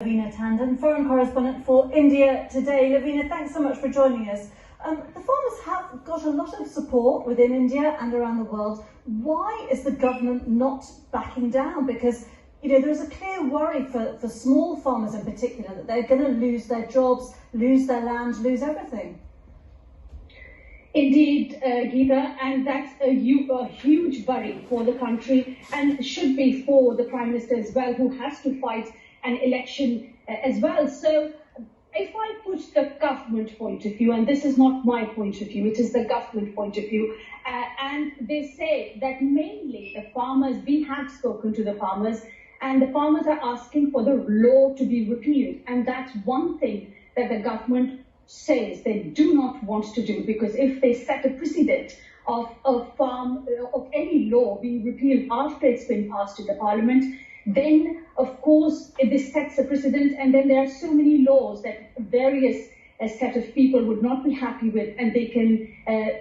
Loveena Tandon, foreign correspondent for India Today. Loveena, thanks so much for joining us. The farmers have got a lot of support within India and around the world. Why is the government not backing down? Because, there's a clear worry for small farmers in particular that they're going to lose their jobs, lose their land, lose everything. Indeed, Geeta, and that's a huge worry for the country and should be for the Prime Minister as well, who has to fight an election as well. So if I put the government point of view, and this is not my point of view, it is the government point of view, and they say that mainly the farmers, we have spoken to the farmers, and the farmers are asking for the law to be repealed. And that's one thing that the government says they do not want to do, because if they set a precedent of any law being repealed after it's been passed in the parliament, then of course this sets a precedent, and then there are so many laws that various set of people would not be happy with, and they can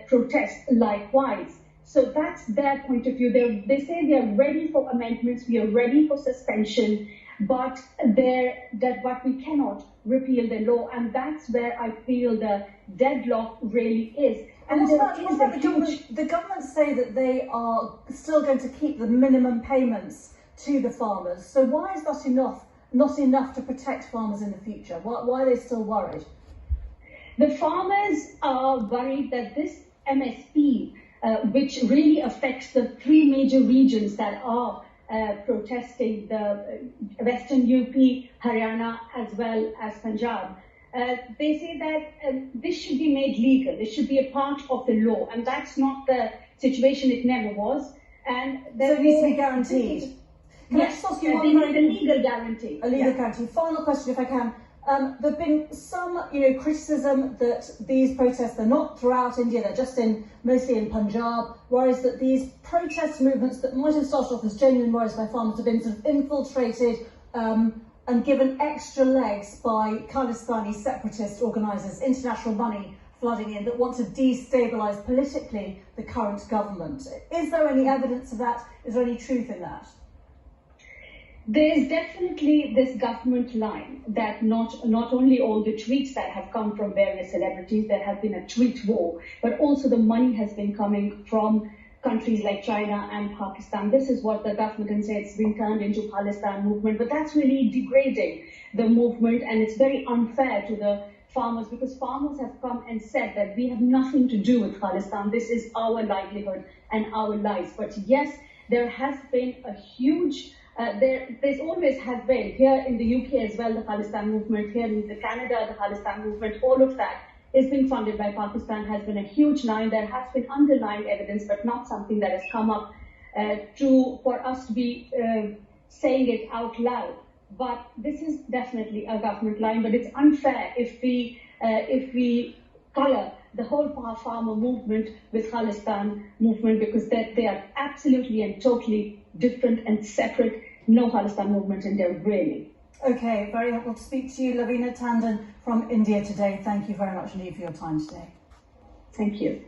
protest likewise. So that's their point of view. They say they are ready for amendments, we are ready for suspension, but we cannot repeal the law, and that's where I feel the deadlock really is. And what about the government? The government say that they are still going to keep the minimum payments to the farmers. So why is that not enough to protect farmers in the future? Why are they still worried? The farmers are worried that this MSP, which really affects the three major regions that are protesting, the Western UP, Haryana, as well as Punjab. They say that this should be made legal. This should be a part of the law, and that's not the situation. It never was. And so it needs to be guaranteed. Can I just ask you one very legal guarantee? A legal guarantee. Final question, if I can. There have been some, criticism that these protests are not throughout India, they're just mostly in Punjab, whereas that these protest movements that might have started off as genuine worries by farmers have been sort of infiltrated and given extra legs by Khalistani separatist organisers, international money flooding in, that want to destabilise politically the current government. Is there any evidence of that? Is there any truth in that? There's definitely this government line that not only all the tweets that have come from various celebrities, there has been a tweet war, but also the money has been coming from countries like China and Pakistan. This is what the government says it's been turned into Khalistan movement, but that's really degrading the movement, and it's very unfair to the farmers, because farmers have come and said that we have nothing to do with Khalistan. This is our livelihood and our lives. But yes, there has been a huge there's always has been, here in the UK as well, the Khalistan movement, here in Canada, the Khalistan movement, all of that is being funded by Pakistan, has been a huge line. There has been underlying evidence, but not something that has come up for us to be saying it out loud. But this is definitely a government line, but it's unfair if we colour the whole farmer movement with Khalistan movement, because they are absolutely and totally different and separate. No Khalistan movement in there, really. Okay, very helpful to speak to you, Loveena Tandon from India Today. Thank you very much indeed for your time today. Thank you.